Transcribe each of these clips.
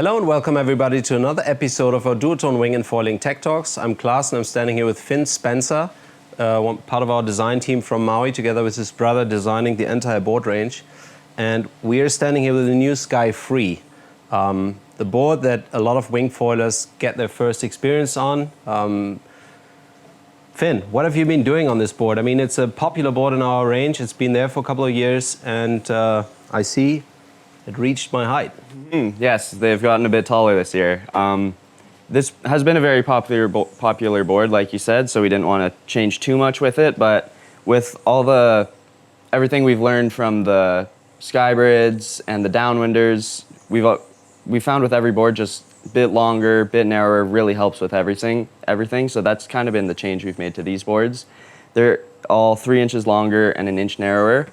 Hello and welcome everybody to another episode of our duotone wing and foiling tech talks. I'm Klaas and I'm standing here with Finn Spencer, part of our design team from Maui, together with his brother designing the entire board range. And we are standing here with the new Sky Free, the board that a lot of wing foilers get their first experience on. Finn, what have you been doing on this board? I mean, it's a popular board in our range. It's been there for a couple of years and I see it reached my height. Yes, they've gotten a bit taller this year. This has been a very popular board, like you said, so we didn't want to change too much with it. But with everything we've learned from the skybrids and the downwinders, we found with every board just a bit longer, a bit narrower, really helps with everything. So that's kind of been the change we've made to these boards. They're all 3 inches longer and an inch narrower,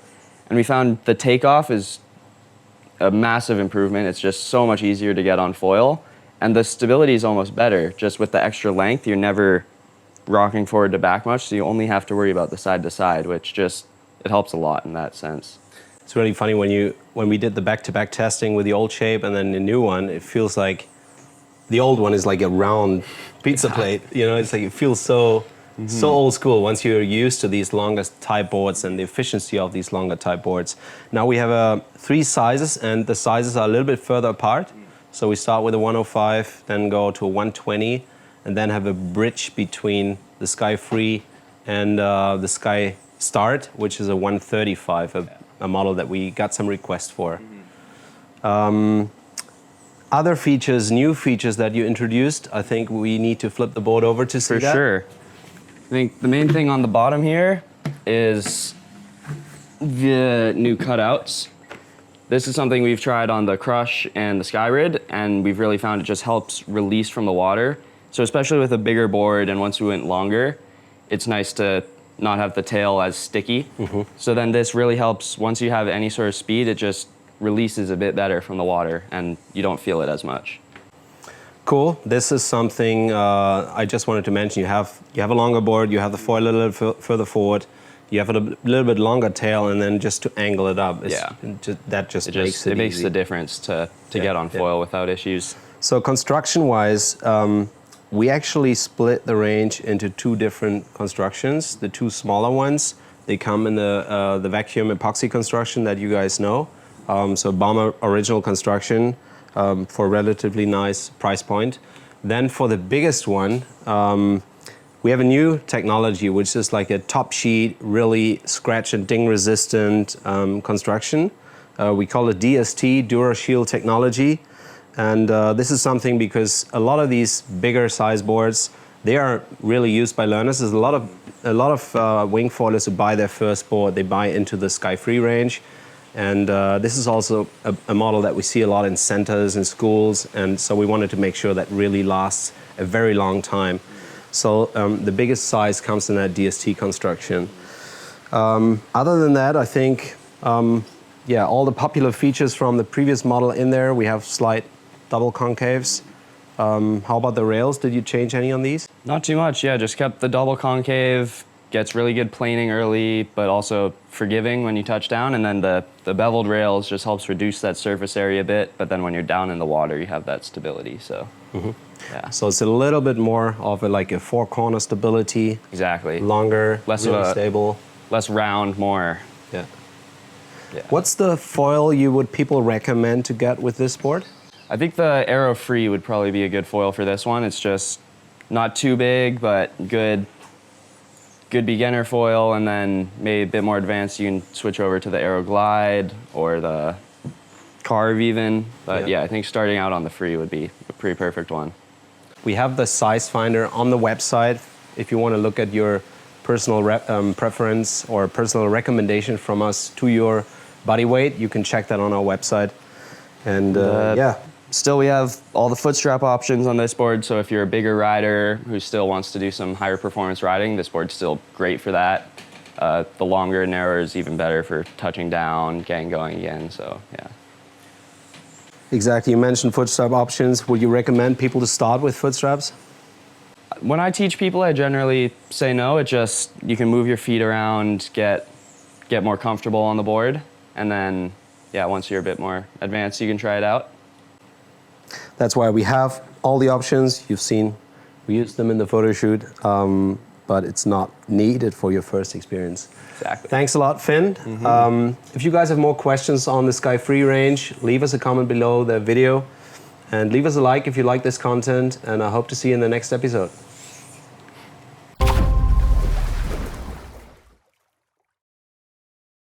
and we found the takeoff is a massive improvement. It's just so much easier to get on foil, and the stability is almost better. Just with the extra length, you're never rocking forward to back much, so you only have to worry about the side to side, which it helps a lot in that sense. It's really funny when we did the back-to-back testing with the old shape and then the new one, it feels like the old one is like a round pizza plate. You know, it's like it feels so old school once you're used to these longer type boards and the efficiency of these longer type boards. Now we have 3 sizes, and the sizes are a little bit further apart. So we start with a 105, then go to a 120, and then have a bridge between the Sky Free and the Sky Start, which is a 135, a model that we got some requests for. Other features, new features that you introduced, I think we need to flip the board over to see that. For sure. I think the main thing on the bottom here is the new cutouts. This is something we've tried on the Crush and the Skybrid, and we've really found it just helps release from the water. So especially with a bigger board, and once we went longer, it's nice to not have the tail as sticky. So then this really helps, once you have any sort of speed, it just releases a bit better from the water, and you don't feel it as much. Cool. This is something I just wanted to mention. You have a longer board, you have the foil a little further forward, you have a little bit longer tail, and then just to angle it up, that just makes it makes easy. the difference to get on foil without issues. So construction-wise, we actually split the range into 2 different constructions. The 2 smaller ones, they come in the vacuum epoxy construction that you guys know. So Bomber original construction. For a relatively nice price point. Then for the biggest one, we have a new technology, which is like a top sheet, really scratch and ding resistant construction. We call it DST, DuraShield technology. And this is something because a lot of these bigger size boards, they are really used by learners. There's a lot of wing foilers who buy their first board, they buy into the Sky Free range. And this is also a model that we see a lot in centers and schools, and so we wanted to make sure that really lasts a very long time. So the biggest size comes in that DST construction. Other than that, I think, all the popular features from the previous model in there. We have slight double concaves. How about the rails? Did you change any on these? Not too much, yeah, just kept the double concave. Gets really good planing early, but also forgiving when you touch down. And then the beveled rails just helps reduce that surface area a bit. But then when you're down in the water, you have that stability. So, yeah. So it's a little bit more of like a 4-corner stability. Exactly. Longer, really stable. Less round, more. Yeah. What's the foil people recommend to get with this board? I think the Aero Free would probably be a good foil for this one. It's just not too big, but good beginner foil, and then maybe a bit more advanced, you can switch over to the Aero Glide or the Carve even. But yeah, I think starting out on the Free would be a pretty perfect one. We have the size finder on the website. If you want to look at your personal preference or personal recommendation from us to your body weight, you can check that on our website. And Still, we have all the foot strap options on this board, so if you're a bigger rider who still wants to do some higher performance riding, this board's still great for that. The longer and narrower is even better for touching down, getting going again, so yeah. Exactly, you mentioned foot strap options. Would you recommend people to start with foot straps? When I teach people, I generally say no. You can move your feet around, get more comfortable on the board, and then, once you're a bit more advanced, you can try it out. That's why we have all the options. You've seen, we used them in the photo shoot, but it's not needed for your first experience. Exactly. Thanks a lot, Finn. If you guys have more questions on the Sky Free range, leave us a comment below the video and leave us a like if you like this content, and I hope to see you in the next episode.